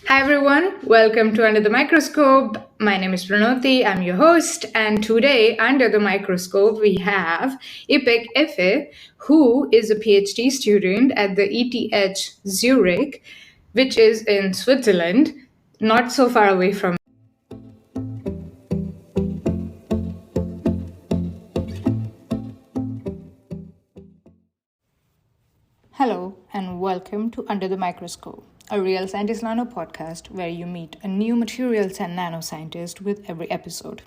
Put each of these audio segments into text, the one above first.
Hi everyone, welcome to Under the Microscope. My name is Pranoti, I'm your host, and today under the microscope we have Ipek Efe, who is a PhD student at the ETH Zurich, which is in Switzerland, not so far away from. Hello, and welcome to Under the Microscope, a Real Scientist Nano podcast where you meet a new materials and nanoscientist with every episode.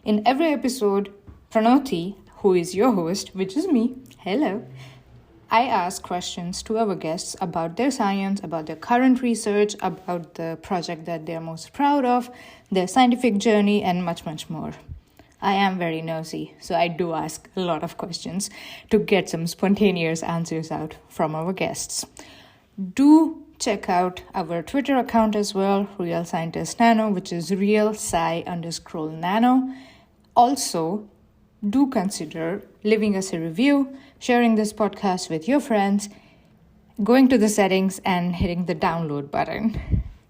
In every episode, Pranoti, who is your host, which is me, hello, I ask questions to our guests about their science, about their current research, about the project that they're most proud of, their scientific journey, and much, much more. I am very nosy, so I do ask a lot of questions to get some spontaneous answers out from our guests. Do check out our Twitter account as well, Real Scientist Nano, which is real_sci_nano. Also, do consider leaving us a review, sharing this podcast with your friends, going to the settings and hitting the download button,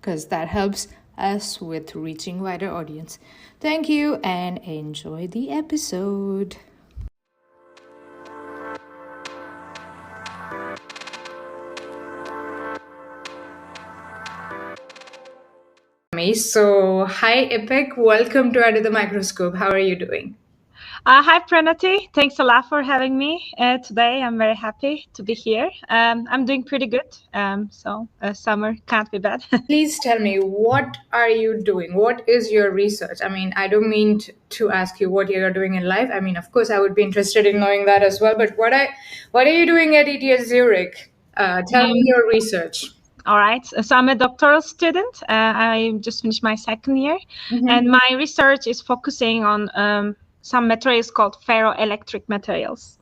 because that helps us with reaching wider audience. Thank you and enjoy the episode. So, hi Ipek, welcome to Under the Microscope. How are you doing? Hi Pranoti, thanks a lot for having me today. I'm very happy to be here. I'm doing pretty good, so summer can't be bad. Please tell me, what are you doing? What is your research? I mean, I don't mean to ask you what you're doing in life. I mean, of course, I would be interested in knowing that as well. But what are you doing at ETH Zurich? Tell me your research. All right, so I'm a doctoral student. I just finished my second year, and my research is focusing on some materials called ferroelectric materials.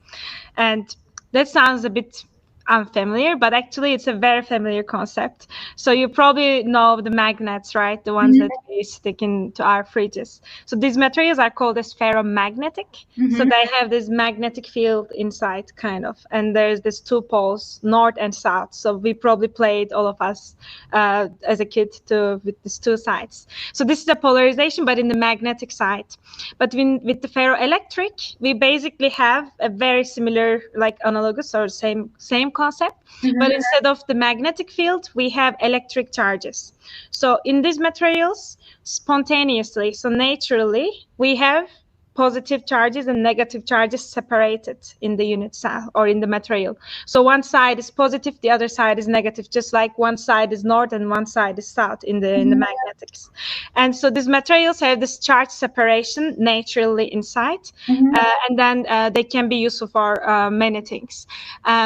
And that sounds a bit unfamiliar, but actually it's a very familiar concept. So you probably know the magnets, right? The ones that we stick into our fridges. So these materials are called as ferromagnetic. So they have this magnetic field inside, kind of. And there's these two poles, north and south. So we probably played, all of us, as a kid, with these two sides. So this is a polarization, but in the magnetic side. But with the ferroelectric, we basically have a very similar, like analogous or same concept, but instead of the magnetic field, we have electric charges. So in these materials, spontaneously, so naturally, we have positive charges and negative charges separated in the unit cell or in the material. So one side is positive, the other side is negative, just like one side is north and one side is south in the magnetics. And so these materials have this charge separation naturally inside, and then they can be useful for many things.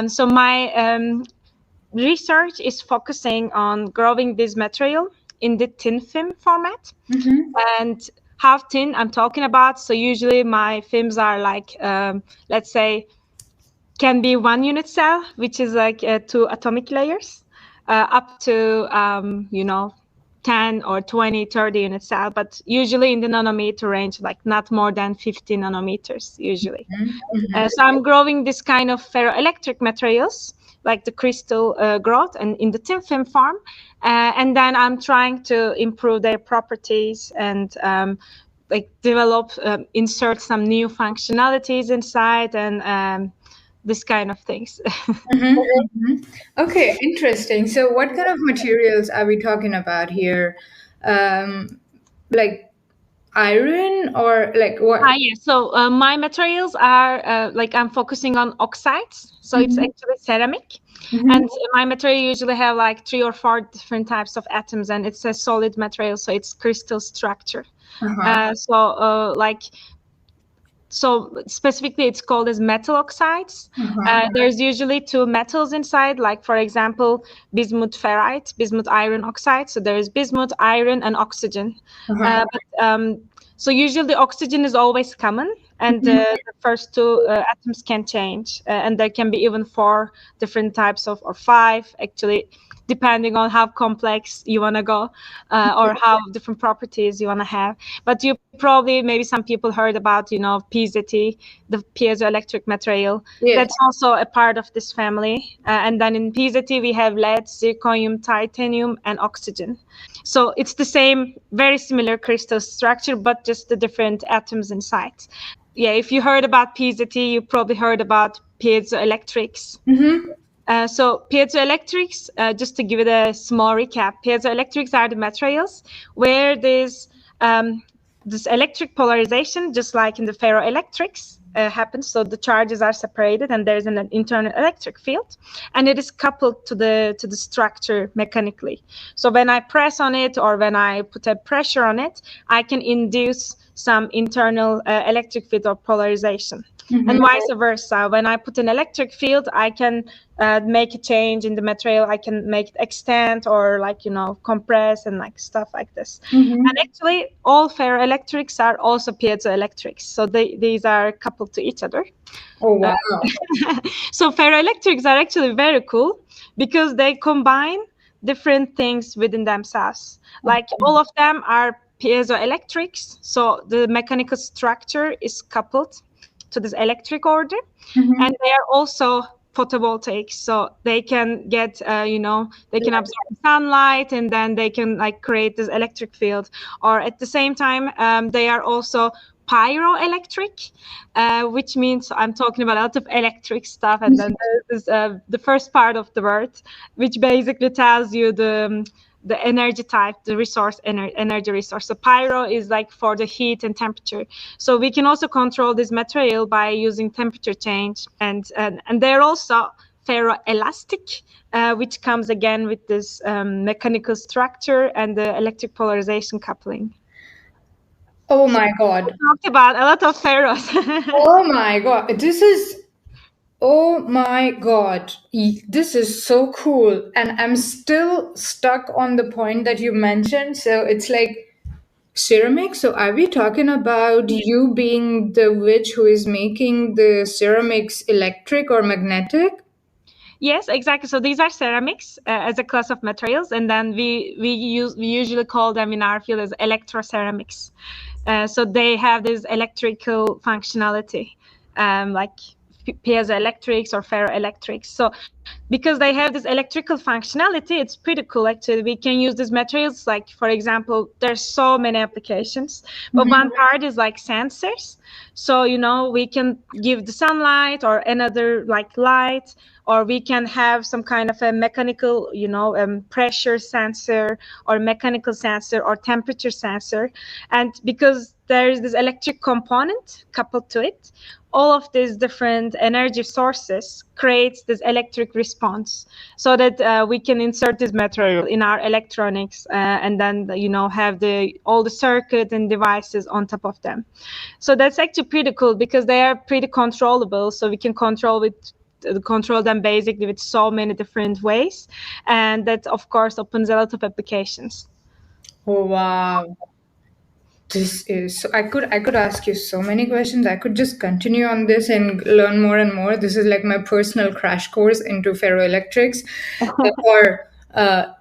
So my research is focusing on growing this material in the thin film format. And how thin I'm talking about. So usually my films are like, let's say, can be 1 unit cell, which is like 2 atomic layers, up to, 10 or 20, 30 unit cell, but usually in the nanometer range, like not more than 50 nanometers usually. So I'm growing this kind of ferroelectric materials, like the crystal growth and in the thin film form. And then I'm trying to improve their properties and like develop, insert some new functionalities inside and this kind of things. Okay, interesting. So, what kind of materials are we talking about here? Like iron or like what? Yeah. So my materials are like I'm focusing on oxides. So it's actually ceramic. And my material usually have like 3 or 4 different types of atoms, and it's a solid material, so it's crystal structure. So specifically it's called as metal oxides. There's usually 2 metals inside, like for example, bismuth ferrite, bismuth iron oxide. So there's bismuth, iron, and oxygen. So usually the oxygen is always common, and the first two atoms can change, and there can be even 4 different types of, or 5 actually, depending on how complex you want to go, or how different properties you want to have. But you probably, maybe some people heard about, PZT, the piezoelectric material. Yes. That's also a part of this family. And then in PZT, we have lead, zirconium, titanium, and oxygen. So it's the same, very similar crystal structure, but just the different atoms inside. Yeah, if you heard about PZT, you probably heard about piezoelectrics. So piezoelectrics, just to give it a small recap, piezoelectrics are the materials where there's this electric polarization, just like in the ferroelectrics, happens. So the charges are separated, and there's an internal electric field, and it is coupled to the structure mechanically. So when I press on it, or when I put a pressure on it, I can induce some internal electric field or polarization. And vice versa. When I put an electric field, I can make a change in the material. I can make it extend, or compress, and stuff like this. And actually, all ferroelectrics are also piezoelectrics. So these are coupled to each other. Oh, wow. So ferroelectrics are actually very cool because they combine different things within themselves. Like all of them are piezoelectrics. So the mechanical structure is coupled to this electric order, and they are also photovoltaic, so they can get they can absorb sunlight, and then they can create this electric field. Or at the same time, they are also pyroelectric, which means I'm talking about a lot of electric stuff. And then there's the first part of the word, which basically tells you the energy type, the resource, energy resource. So pyro is for the heat and temperature. So we can also control this material by using temperature change. And they're also ferroelastic, which comes again with this mechanical structure and the electric polarization coupling. Oh my God. We talked about a lot of ferros. Oh my God. Oh my God. This is so cool. And I'm still stuck on the point that you mentioned. So it's like ceramic. So are we talking about you being the witch who is making the ceramics electric or magnetic? Yes, exactly. So these are ceramics as a class of materials, and then we usually call them in our field as electroceramics. So they have this electrical functionality, like piezoelectrics or ferroelectrics. So because they have this electrical functionality, it's pretty cool actually. We can use these materials, for example, there's so many applications, but one part is sensors. So we can give the sunlight or another light, or we can have some kind of a mechanical pressure sensor, or mechanical sensor, or temperature sensor. And because there is this electric component coupled to it, all of these different energy sources creates this electric response, so that we can insert this material in our electronics, and then have all the circuits and devices on top of them. So that's actually pretty cool because they are pretty controllable. So we can control them basically with so many different ways, and that of course opens a lot of applications. Oh wow. This is so I could ask you so many questions. I could just continue on this and learn more and more. This is like my personal crash course into ferroelectrics or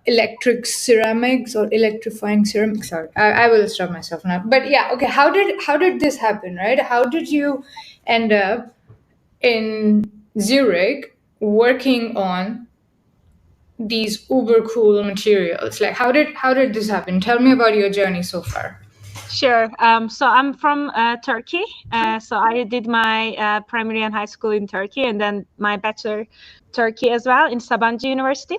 electric ceramics or electrifying ceramics. Sorry, I will stop myself now. But yeah, okay. How did this happen, right? How did you end up in Zurich working on these uber cool materials? Like how did this happen? Tell me about your journey so far. Sure. So I'm from Turkey. So I did my primary and high school in Turkey, and then my bachelor Turkey as well in Sabancı University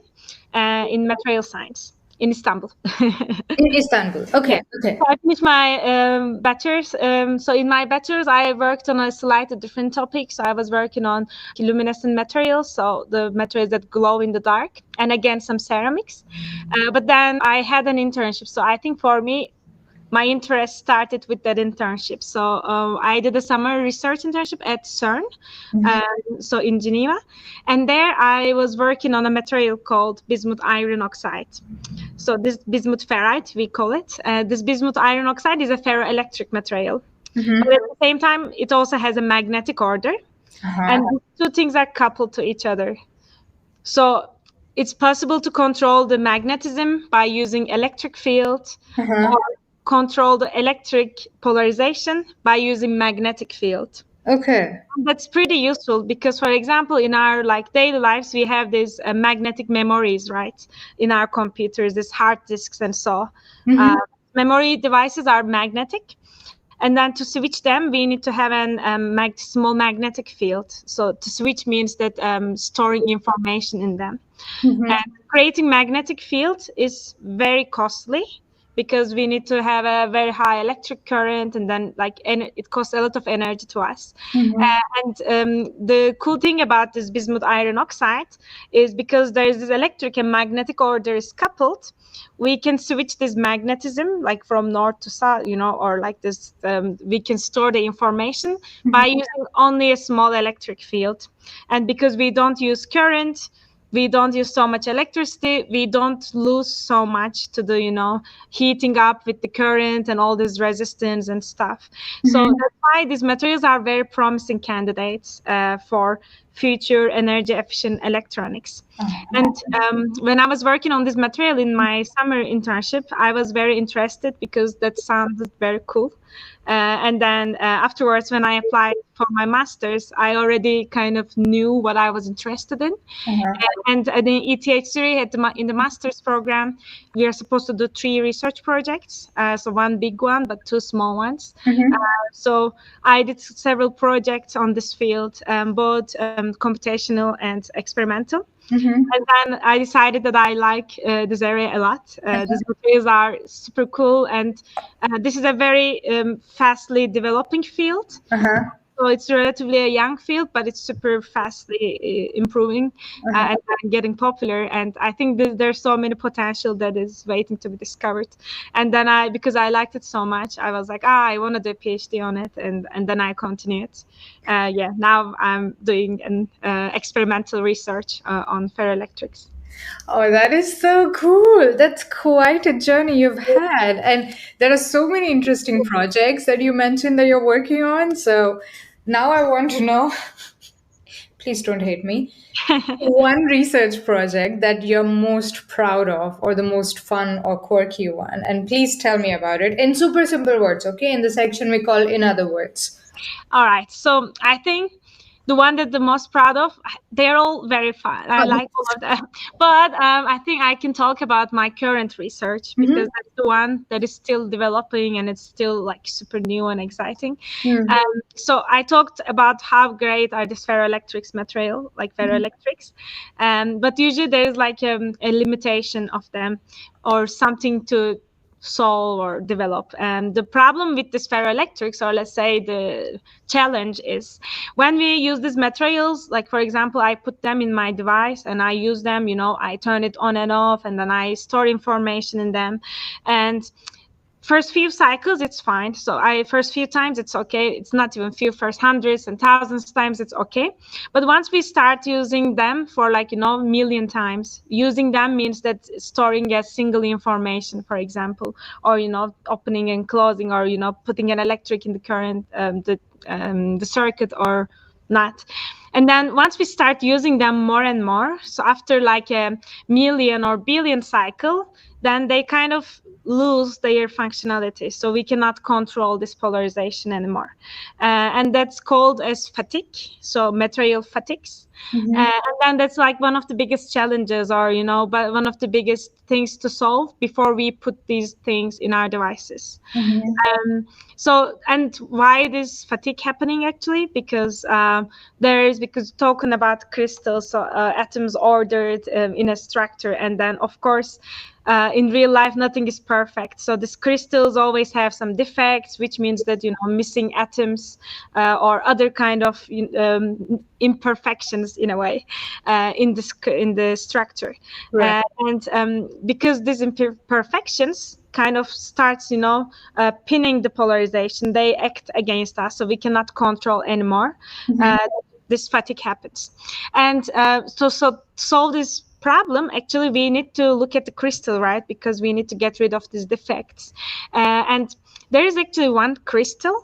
in material science in Istanbul. In Istanbul. Okay. Okay. So I finished my bachelor's. So in my bachelor's, I worked on a slightly different topic. So I was working on luminescent materials, so the materials that glow in the dark, and again some ceramics. But then I had an internship. So I think for me, my interest started with that internship. So I did a summer research internship at CERN, so in Geneva. And there I was working on a material called bismuth iron oxide. So this bismuth ferrite, we call it. This bismuth iron oxide is a ferroelectric material. But at the same time, it also has a magnetic order. And these two things are coupled to each other. So it's possible to control the magnetism by using electric field, or control the electric polarization by using magnetic field. Okay. That's pretty useful because, for example, in our daily lives, we have these magnetic memories, right? In our computers, these hard disks and so. Memory devices are magnetic. And then to switch them, we need to have a small magnetic field. So to switch means that storing information in them. And creating magnetic field is very costly because we need to have a very high electric current, and then it costs a lot of energy to us. And the cool thing about this bismuth iron oxide is because there is this electric and magnetic order is coupled, we can switch this magnetism from north to south, or this. We can store the information by using only a small electric field, and because we don't use current, we don't use so much electricity, we don't lose so much to the heating up with the current and all this resistance and stuff. So that's why these materials are very promising candidates for future energy efficient electronics. And when I was working on this material in my summer internship, I was very interested because that sounded very cool. And then afterwards, when I applied for my master's, I already kind of knew what I was interested in. And in ETH Zurich, in the master's program, we are supposed to do 3 research projects. So 1 big one, but 2 small ones. So I did several projects on this field, both computational and experimental. And then I decided that I like this area a lot. These materials are super cool, and this is a very fastly developing field. So it's relatively a young field, but it's super fastly improving and getting popular. And I think there's so many potential that is waiting to be discovered. And then because I liked it so much, I was like, I want to do a PhD on it. And then I continued. Now I'm doing an experimental research on ferroelectrics. Oh, that is so cool. That's quite a journey you've had. And there are so many interesting projects that you mentioned that you're working on. So now I want to know, please don't hate me, one research project that you're most proud of, or the most fun or quirky one. And please tell me about it in super simple words, okay? In the section we call In Other Words. All right. So I think the one that the most proud of, they're all very fun. I like all of them. But I think I can talk about my current research because that's the one that is still developing and it's still super new and exciting. So I talked about how great are these ferroelectrics material, ferroelectrics. But usually there's a limitation of them or something to solve or develop. And the problem with this ferroelectrics, or let's say the challenge, is when we use these materials, for example, I put them in my device and I use them, I turn it on and off, and then I store information in them. And first few cycles, it's fine. So first few times, it's okay. It's not even first hundreds and thousands times, it's okay. But once we start using them for million times, using them means that storing a single information, for example, or, opening and closing, or, putting an electric in the current, the circuit or not. And then once we start using them more and more, so after a million or billion cycle, then they kind of lose their functionality. So we cannot control this polarization anymore. And that's called as fatigue, so material fatigues. And then that's one of the biggest challenges, or, but one of the biggest things to solve before we put these things in our devices. And why this fatigue happening actually? Because talking about crystals, so atoms ordered in a structure, and then of course, in real life, nothing is perfect. So these crystals always have some defects, which means that, missing atoms or other kind of imperfections in a way in the structure. Right. And because these imperfections kind of starts, pinning the polarization, they act against us, so we cannot control anymore. This fatigue happens. And so solve this problem, actually, we need to look at the crystal, right? Because we need to get rid of these defects. And there is actually one crystal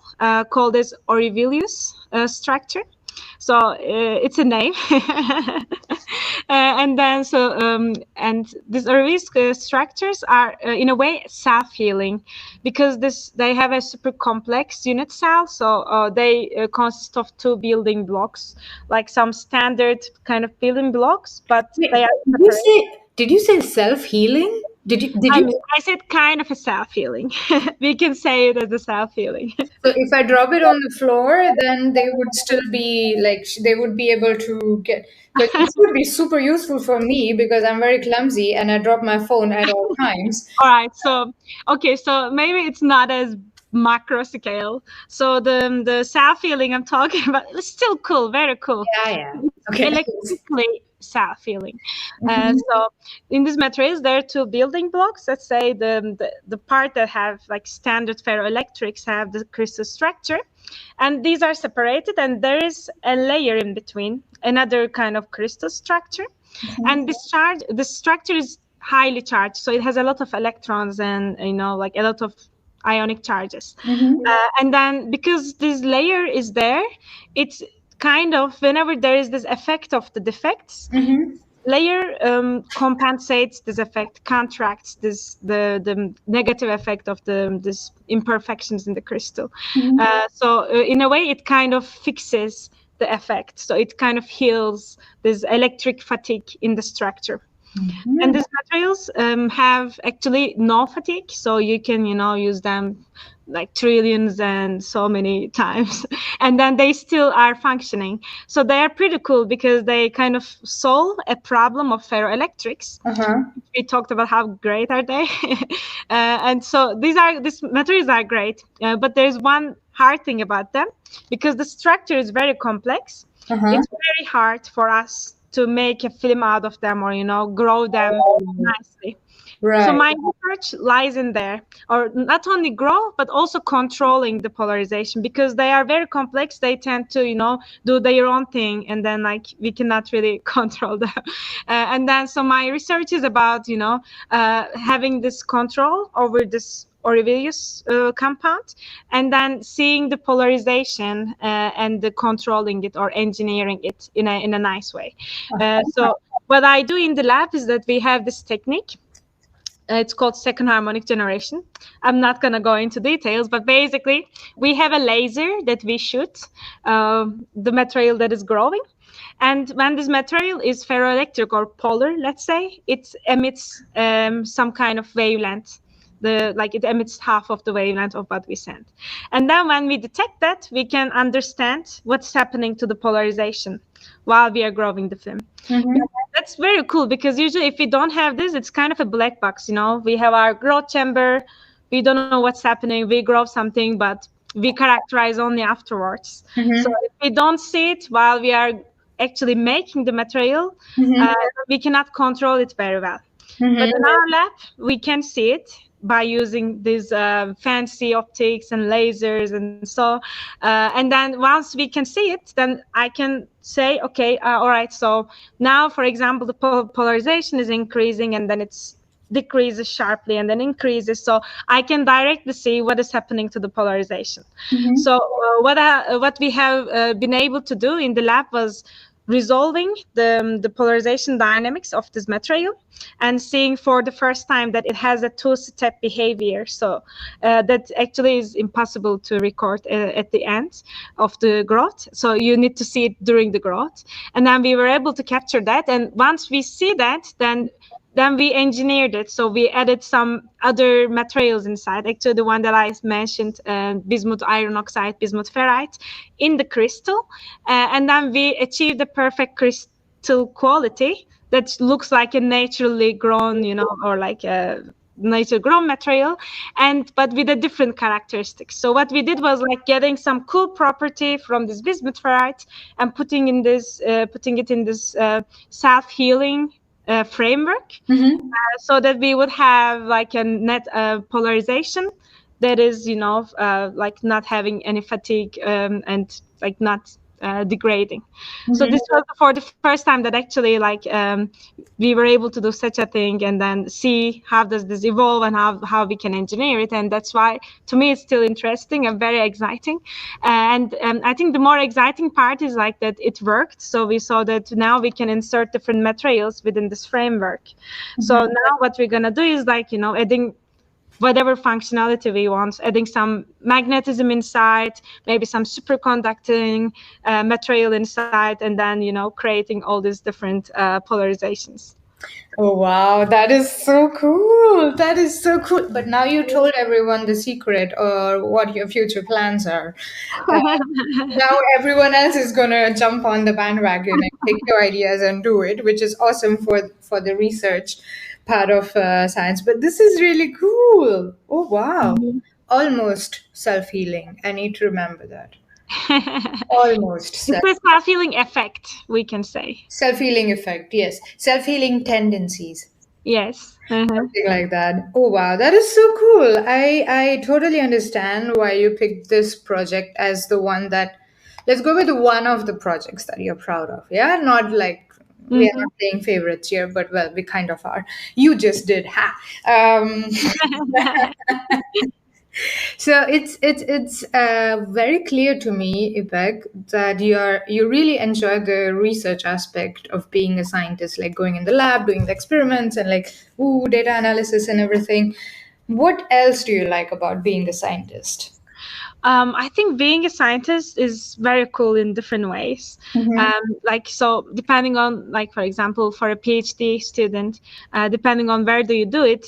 called as Aurelius structure. So it's a name. And then and these Aurelius structures are in a way self-healing, because they have a super complex unit cell. So they consist of two building blocks, like some standard kind of building blocks, but Wait, they are did you say self-healing? Did you? I said kind of a self-healing. We can say it as a self-healing. So if I drop it on the floor, then they would still be like they would be able to get. Because this would be super useful for me because I'm very clumsy and I drop my phone at all times. All right. So maybe it's not as macro scale. So the self-healing I'm talking about is still cool, very cool. Yeah. Okay. Electrically self-healing. So in these materials, there are two building blocks. Let's say the part that have like standard ferroelectrics have the crystal structure, and these are separated, and there is a layer in between, another kind of crystal structure. And the structure is highly charged, so it has a lot of electrons and like a lot of ionic charges. And then because this layer is there, it's kind of whenever there is this effect of the defects, layer compensates this effect, contracts the negative effect of this imperfections in the crystal. So in a way, it kind of fixes the effect. So it kind of heals this electric fatigue in the structure. And these materials have actually no fatigue, so you can use them like trillions and so many times, and then they still are functioning. So they are pretty cool because they kind of solve a problem of ferroelectrics. We talked about how great are they. And so these materials are great, but there's one hard thing about them, because the structure is very complex. It's very hard for us to make a film out of them or grow them nicely. Right. So my research lies in there, or not only grow but also controlling the polarization, because they are very complex. They tend to do their own thing, and then like we cannot really control them. And then so my research is about having this control over this Aurelius compound, and then seeing the polarization and the controlling it or engineering it in a nice way. So what I do in the lab is that we have this technique. It's called second harmonic generation. I'm not going to go into details, but basically we have a laser that we shoot the material that is growing. And when this material is ferroelectric or polar, let's say, it emits some kind of wavelength. It emits half of the wavelength of what we send. And then when we detect that, we can understand what's happening to the polarization while we are growing the film. That's very cool, because usually if we don't have this, it's kind of a black box. We have our growth chamber, we don't know what's happening, we grow something, but we characterize only afterwards. So if we don't see it while we are actually making the material, we cannot control it very well. But in our lab, we can see it by using these fancy optics and lasers and so. And then once we can see it, then I can say, okay, all right, so now, for example, the polarization is increasing, and then it's decreases sharply and then increases. So I can directly see what is happening to the polarization. So what we have been able to do in the lab was resolving the polarization dynamics of this material and seeing for the first time that it has a two-step behavior. So that actually is impossible to record at the end of the growth. So you need to see it during the growth. And then we were able to capture that. And once we see that, then we engineered it. So we added some other materials inside. Actually, the one that I mentioned, bismuth iron oxide, bismuth ferrite, in the crystal. And then we achieved the perfect crystal quality that looks like a naturally grown, or like a nature grown material, but with a different characteristics. So what we did was like getting some cool property from this bismuth ferrite and putting it in this self-healing framework, so that we would have like a net polarization that is like not having any fatigue and like not degrading. So this was for the first time that actually like we were able to do such a thing and then see how does this evolve and how we can engineer it. And that's why to me it's still interesting and very exciting. And I think the more exciting part is like that it worked. So we saw that now we can insert different materials within this framework. So now what we're gonna do is like, adding whatever functionality we want, adding some magnetism inside, maybe some superconducting material inside, and then, creating all these different polarizations. Oh, wow. That is so cool. That is so cool. But now you told everyone the secret or what your future plans are. Now everyone else is going to jump on the bandwagon and take your ideas and do it, which is awesome for the research part of science. But this is really cool. Oh, wow. Almost self-healing. I need to remember that. Almost. It's a self-healing effect, we can say. Self-healing effect, yes. Self-healing tendencies. Yes. Something like that. Oh, wow. That is so cool. I totally understand why you picked this project as the one that, let's go with one of the projects that you're proud of. Yeah. Not like we are not playing favorites here, but well, we kind of are. You just did. Ha. So it's very clear to me, Ipek, that you really enjoy the research aspect of being a scientist, like going in the lab, doing the experiments, and like data analysis and everything. What else do you like about being a scientist? I think being a scientist is very cool in different ways. So depending on, like, for example, for a PhD student, depending on where do you do it,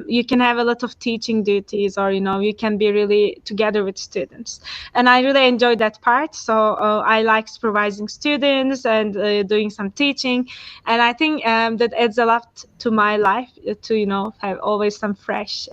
you can have a lot of teaching duties, or, you can be really together with students. And I really enjoy that part. So I like supervising students and doing some teaching. And I think that adds a lot to my life to, have always some fresh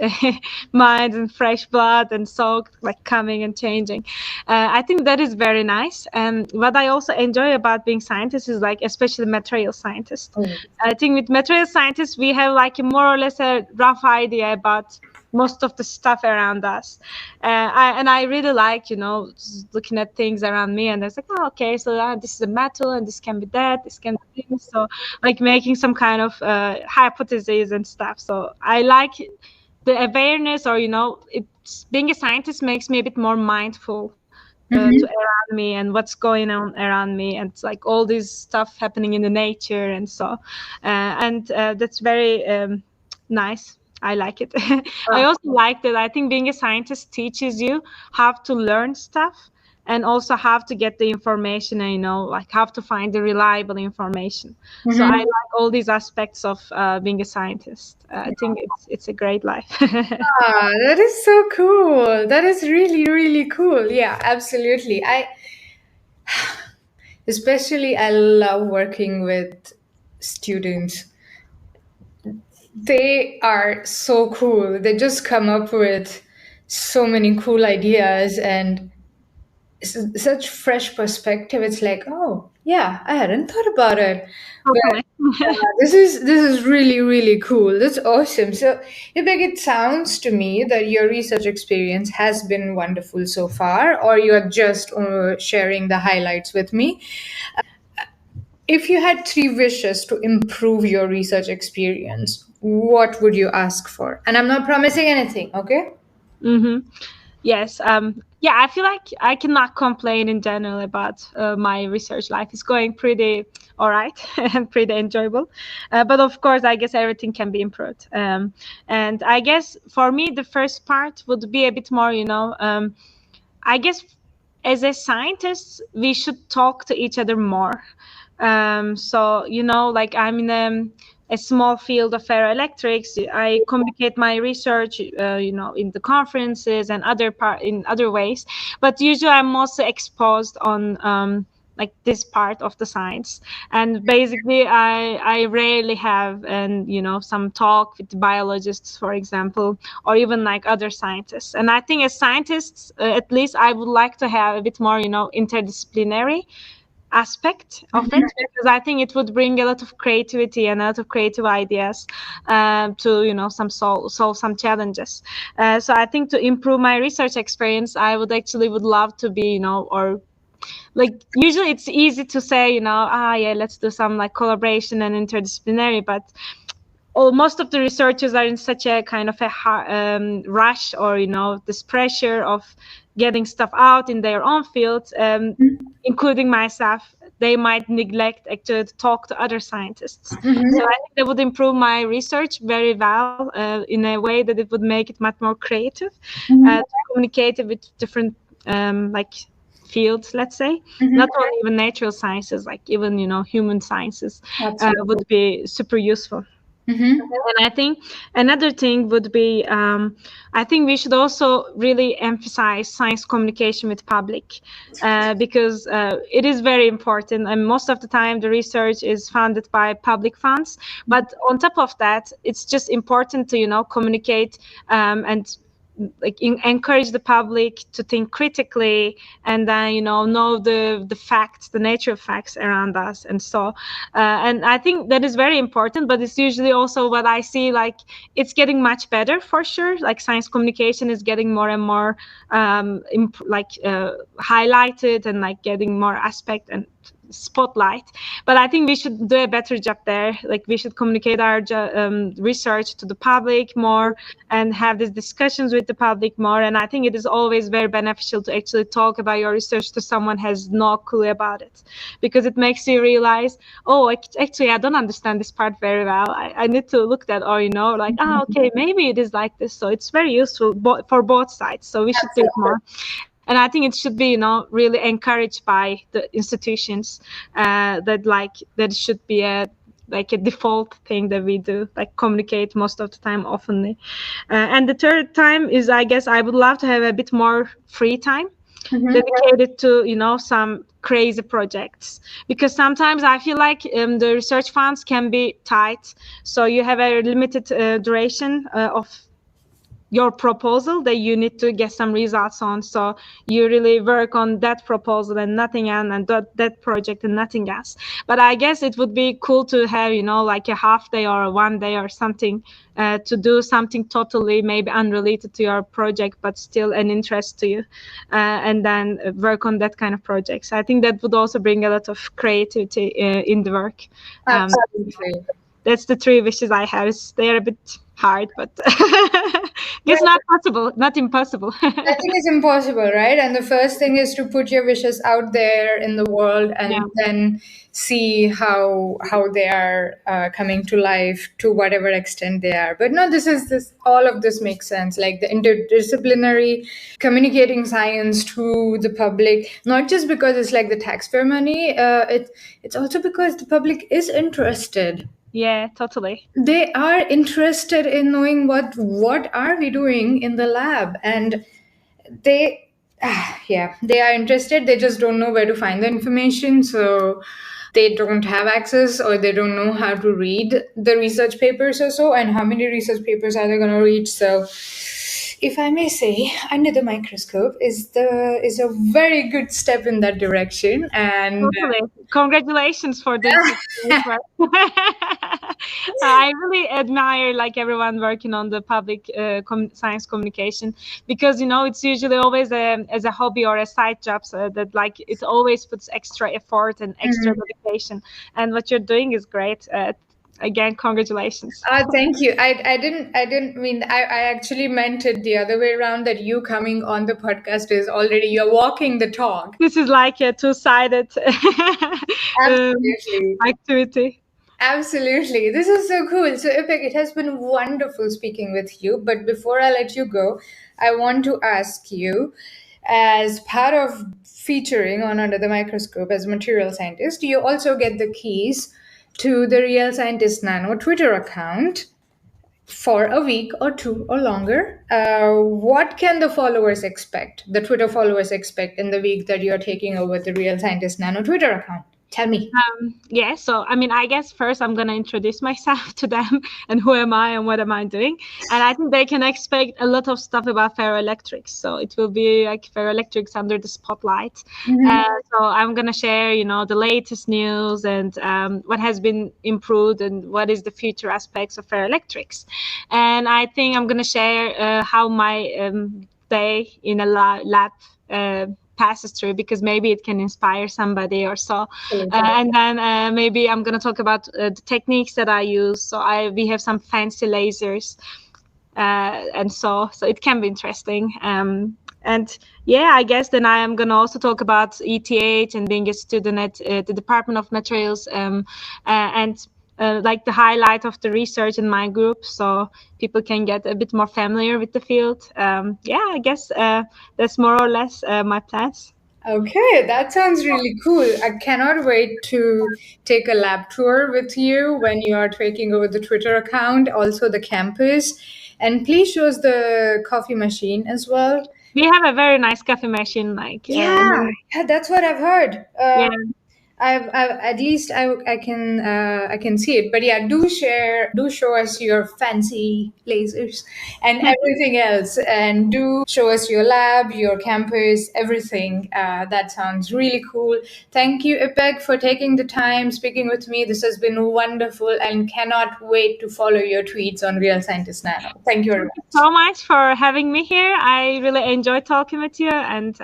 mind and fresh blood and soul like coming and changing. I think that is very nice. And what I also enjoy about being scientist is like, especially material scientist. I think with material scientists, we have like more or less a rough idea about most of the stuff around us. I really like, looking at things around me, and it's like, oh, okay, so this is a metal and this can be that, this can be this. So like making some kind of hypotheses and stuff. So I like the awareness, or, being a scientist makes me a bit more mindful to around me and what's going on around me, and it's like all this stuff happening in the nature and so. That's very nice. I like it. I also like that. I think being a scientist teaches you how to learn stuff and also how to get the information and, like how to find the reliable information. So I like all these aspects of being a scientist. I think it's a great life. That is so cool. That is really, really cool. Yeah, absolutely. Especially I love working with students. They are so cool. They just come up with so many cool ideas and such fresh perspective. It's like, oh yeah, I hadn't thought about it. Okay. But, this is really, really cool. That's awesome. So Ipek, it sounds to me that your research experience has been wonderful so far, or you are just sharing the highlights with me. If you had 3 wishes to improve your research experience, what would you ask for? And I'm not promising anything, okay? Yes. I feel like I cannot complain in general about my research life. It's going pretty all right and pretty enjoyable. But of course, I guess everything can be improved. And I guess for me, the first part would be a bit more, I guess as a scientist, we should talk to each other more. So, like I'm in a small field of ferroelectrics. I communicate my research, in the conferences and in other ways. But usually I'm also exposed on like this part of the science. And basically I rarely have, some talk with biologists, for example, or even like other scientists. And I think as scientists, at least I would like to have a bit more, interdisciplinary aspect of it, because I think it would bring a lot of creativity and a lot of creative ideas to solve some challenges. So I think to improve my research experience, I would love to be or like usually it's easy to say, yeah, let's do some like collaboration and interdisciplinary, but most of the researchers are in such a kind of a rush, or this pressure of getting stuff out in their own field, including myself. They might neglect actually to talk to other scientists. So I think that would improve my research very well, in a way that it would make it much more creative, to communicate with different like fields, let's say, not only even natural sciences, like even human sciences, would be super useful. And I think another thing would be, I think we should also really emphasize science communication with public, because it is very important. And most of the time, the research is funded by public funds. But on top of that, it's just important to communicate and like encourage the public to think critically, and then know the facts, the nature of facts around us. And so and I think that is very important, but it's usually also what I see, like it's getting much better for sure. Like science communication is getting more and more highlighted, and like getting more aspect and spotlight. But I think we should do a better job there. Like we should communicate our research to the public more, and have these discussions with the public more. And I think it is always very beneficial to actually talk about your research to someone who has no clue about it, because it makes you realize, oh, actually I don't understand this part very well. I need to look that, or like, okay, maybe it is like this. So it's very useful for both sides. So we should do it more. And I think it should be, really encouraged by the institutions, that should be a default thing that we do, like communicate most of the time, oftenly. And the third time is, I guess I would love to have a bit more free time dedicated to, some crazy projects, because sometimes I feel like the research funds can be tight. So you have a limited duration of your proposal that you need to get some results on. So you really work on that proposal and nothing else, and that project and nothing else. But I guess it would be cool to have, like a half day or a 1 day or something, to do something totally maybe unrelated to your project, but still an interest to you, and then work on that kind of projects. I think that would also bring a lot of creativity in the work. Absolutely. That's the 3 wishes I have. They are a bit hard, but it's not possible, not impossible. Nothing is impossible, right? And the first thing is to put your wishes out there in the world, and then see how they are coming to life, to whatever extent they are. But no, all of this makes sense. Like the interdisciplinary communicating science to the public, not just because it's like the taxpayer money, it's also because the public is interested. Yeah, totally. They are interested in knowing what are we doing in the lab, and they are interested. They just don't know where to find the information, so they don't have access, or they don't know how to read the research papers or so, and how many research papers are they going to read. So if I may say, Under the Microscope is a very good step in that direction. And totally. Congratulations for this. I really admire like everyone working on the public science communication, because it's usually always as a hobby or a side job, so that like it always puts extra effort and extra dedication. And what you're doing is great. Again, congratulations. Thank you. I didn't mean, I actually meant it the other way around, that you coming on the podcast is already, you're walking the talk. This is like a two-sided activity. Absolutely. This is so cool. So Ipek, it has been wonderful speaking with you. But before I let you go, I want to ask you, as part of featuring on Under the Microscope as material scientist, you also get the keys to the Real Scientist Nano Twitter account for a week or 2 or longer. What can the followers expect, the Twitter followers expect, in the week that you're taking over the Real Scientist Nano Twitter account? Tell me. Yeah, so I mean, I guess first I'm going to introduce myself to them, and who am I and what am I doing. And I think they can expect a lot of stuff about Ferroelectrics. So it will be like Ferroelectrics under the spotlight. So I'm going to share, the latest news, and what has been improved, and what is the future aspects of Ferroelectrics. And I think I'm going to share how my day in a lab passes through, because maybe it can inspire somebody or so. And then maybe I'm going to talk about the techniques that I use. So we have some fancy lasers, and so it can be interesting. And yeah, I guess then I am going to also talk about ETH and being a student at the Department of Materials, and like the highlight of the research in my group, so people can get a bit more familiar with the field. Yeah, I guess that's more or less my plans. Okay, that sounds really cool. I cannot wait to take a lab tour with you when you are taking over the Twitter account, also the campus. And please show us the coffee machine as well. We have a very nice coffee machine, like Yeah, that's what I've heard. yeah. I've at least I can see it, but yeah, do show us your fancy lasers and everything else, and do show us your lab, your campus, everything. That sounds really cool. Thank you, Ipek, for taking the time speaking with me. This has been wonderful, and cannot wait to follow your tweets on Real Scientist Nano. Thank you very much. Thank you so much for having me here. I really enjoyed talking with you, and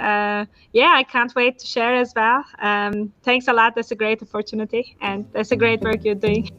yeah, I can't wait to share as well. Thanks a lot. That's a great opportunity, and that's a great work you're doing.